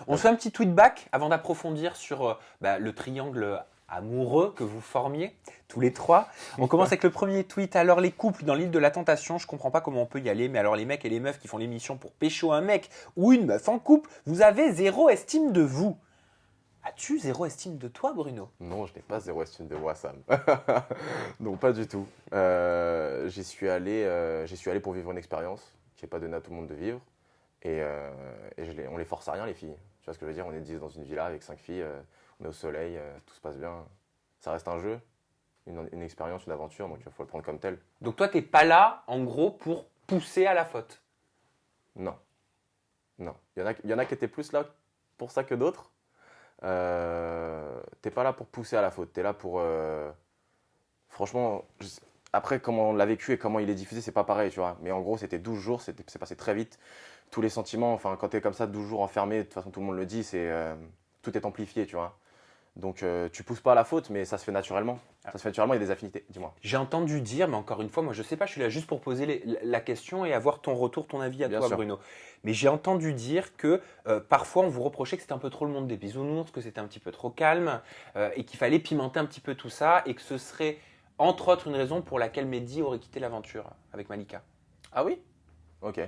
On se fait un petit tweet back avant d'approfondir sur le triangle amoureux que vous formiez tous les trois. On commence avec le premier tweet. Alors les couples dans l'île de la tentation, je comprends pas comment on peut y aller, mais alors les mecs et les meufs qui font l'émission pour pécho un mec ou une meuf en couple, vous avez zéro estime de vous. As-tu zéro estime de toi, Bruno? Non, je n'ai pas zéro estime de moi, Sam. Non, pas du tout. J'y suis allé pour vivre une expérience qui n'est pas donnée à tout le monde de vivre. On les force à rien, les filles. Tu vois ce que je veux dire? On est 10 dans une villa avec 5 filles, on est au soleil, tout se passe bien. Ça reste un jeu, une expérience, une aventure, donc il faut le prendre comme tel. Donc toi, t'es pas là, en gros, pour pousser à la faute. Non. Non. Il y en a qui étaient plus là pour ça que d'autres. T'es pas là pour pousser à la faute, t'es là pour... Franchement, après comment on l'a vécu et comment il est diffusé, c'est pas pareil, tu vois. Mais en gros, c'était 12 jours, c'est passé très vite. Tous les sentiments, enfin quand t'es comme ça 12 jours enfermé, de toute façon tout le monde le dit, tout est amplifié, tu vois. Donc tu pousses pas à la faute, mais ça se fait naturellement. Ça se fait naturellement, il y a des affinités, dis-moi. J'ai entendu dire, mais encore une fois, moi je sais pas, je suis là juste pour poser la question et avoir ton retour, ton avis à Bien toi, sûr. Bruno. Mais j'ai entendu dire que parfois on vous reprochait que c'était un peu trop le monde des bisounours, que c'était un petit peu trop calme et qu'il fallait pimenter un petit peu tout ça et que ce serait entre autres une raison pour laquelle Mehdi aurait quitté l'aventure avec Malika. Ah oui? Ok.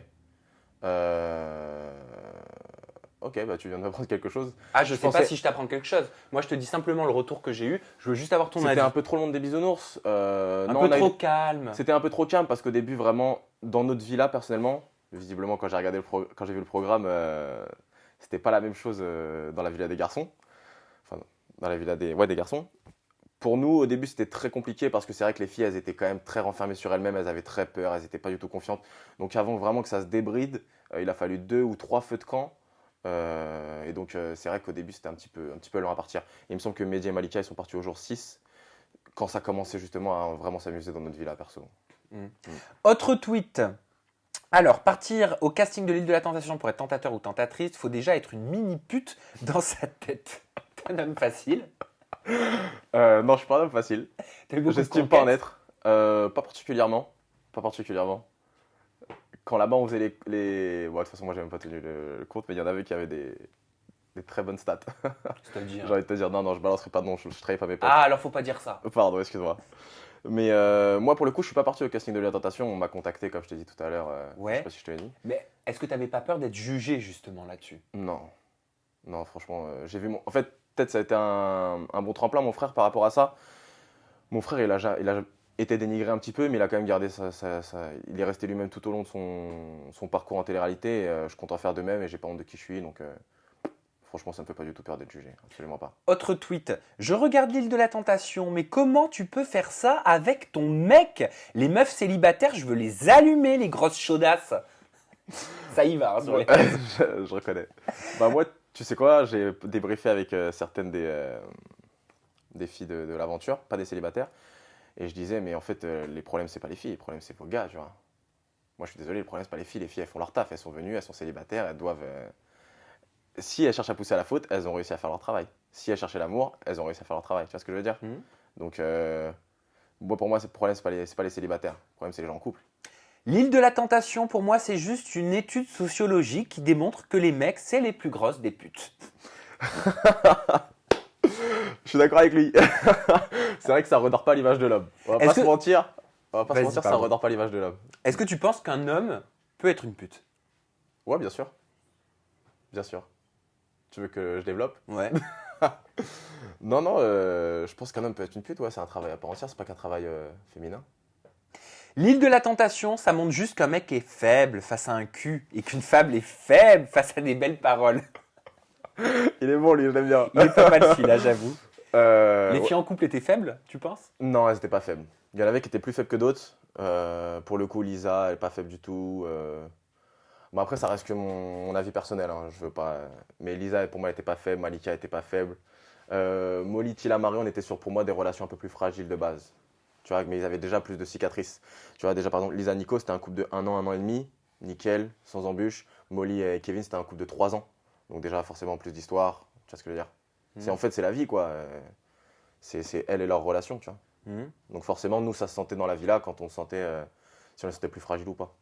Ok, bah tu viens de m'apprendre quelque chose. Ah, je sais pas pensais- si je t'apprends quelque chose. Moi je te dis simplement le retour que j'ai eu. Je veux juste avoir ton C'était avis. un peu trop le monde des bisounours. Un Non, peu on a eu- trop calme. C'était un peu trop calme parce qu'au début, vraiment, dans notre villa, personnellement, visiblement, quand j'ai vu le programme, c'était pas la même chose dans la villa des garçons. Enfin, dans la villa des garçons. Pour nous, au début, c'était très compliqué parce que c'est vrai que les filles, elles étaient quand même très renfermées sur elles-mêmes, elles avaient très peur, elles n'étaient pas du tout confiantes. Donc, avant vraiment que ça se débride, il a fallu 2 ou 3 feux de camp. Et donc, c'est vrai qu'au début, c'était un petit peu lent à partir. Il me semble que Mehdi et Malika, ils sont partis au jour 6 quand ça commençait justement à vraiment s'amuser dans notre villa perso. Autre tweet. Alors, partir au casting de l'île de la tentation pour être tentateur ou tentatrice, faut déjà être une mini pute dans sa tête. T'es un homme facile. Non, je suis pas un homme facile. T'as eu beaucoup de J'estime pas en conquêtes. être. Pas particulièrement. Pas particulièrement. Quand là-bas, on faisait les... Bon, de toute façon, moi, j'ai même pas tenu le compte, mais il y en avait qui avaient des très bonnes stats. C'est-à-dire. J'ai envie de te dire, non, je balancerai pas de nom, je trahis pas mes potes. Ah, alors faut pas dire ça. Pardon, excuse-moi. Mais moi, pour le coup, je suis pas parti au casting de la tentation. On m'a contacté, comme je t'ai dit tout à l'heure. Ouais. Je sais pas si je te l'ai dit. Mais est-ce que t'avais pas peur d'être jugé justement là-dessus? Non. Non, franchement, j'ai vu mon... En fait, peut-être ça a été un bon tremplin, mon frère, par rapport à ça. Mon frère, il a été dénigré un petit peu, mais il a quand même gardé il est resté lui-même tout au long de son parcours en télé-réalité. Et, je compte en faire de même et j'ai pas honte de qui je suis. Donc, franchement, ça me fait pas du tout peur d'être jugé. Absolument pas. Autre tweet. Je regarde l'île de la tentation, mais comment tu peux faire ça avec ton mec? Les meufs célibataires, je veux les allumer, les grosses chaudasses. Ça y va, hein, sur les... Je reconnais. Bah, moi, tu sais quoi, j'ai débriefé avec certaines des filles de l'aventure, pas des célibataires. Et je disais, mais en fait, les problèmes, c'est pas les filles, les problèmes, c'est vos gars, tu vois. Moi, je suis désolé, le problème, c'est pas les filles. Les filles, elles font leur taf, elles sont venues, elles sont célibataires, elles doivent. Si elles cherchent à pousser à la faute, elles ont réussi à faire leur travail. Si elles cherchaient l'amour, elles ont réussi à faire leur travail. Tu vois ce que je veux dire? Donc, moi, pour moi, le problème, c'est pas les célibataires. Le problème, c'est les gens en couple. L'île de la tentation, pour moi, c'est juste une étude sociologique qui démontre que les mecs, c'est les plus grosses des putes. Je suis d'accord avec lui. C'est vrai que ça redore pas l'image de l'homme. On va pas se mentir. Vas-y, ça pardon. redore pas l'image de l'homme. Est-ce que tu penses qu'un homme peut être une pute? Ouais, bien sûr. Bien sûr. Tu veux que je développe? Ouais. Non, je pense qu'un homme peut être une pute, ouais, c'est un travail à part entière, c'est pas qu'un travail féminin. L'île de la tentation, ça montre juste qu'un mec est faible face à un cul et qu'une femme est faible face à des belles paroles. Il est bon, lui, je l'aime bien. Il est pas mal celui-là, j'avoue. Les Ouais. filles en couple étaient faibles, tu penses? Non, elles étaient pas faibles. Il y en avait qui étaient plus faibles que d'autres. Pour le coup, Lisa, elle est pas faible du tout. Bon, après, ça reste que mon avis personnel, hein, je veux pas... Mais Lisa, pour moi, elle était pas faible, Malika était pas faible. Molly, Tila, Marie, on était sur, pour moi, des relations un peu plus fragiles de base. Tu vois, mais ils avaient déjà plus de cicatrices. Tu vois, déjà, par exemple, Lisa, Nico, c'était un couple de 1 an et demi. Nickel, sans embûche. Molly et Kevin, c'était un couple de 3 ans. Donc déjà, forcément, plus d'histoire. Tu vois ce que je veux dire? En fait, c'est la vie, quoi. C'est elle et leur relation, tu vois. Donc forcément, nous, ça se sentait dans la villa quand on se sentait, si on se sentait plus fragile ou pas.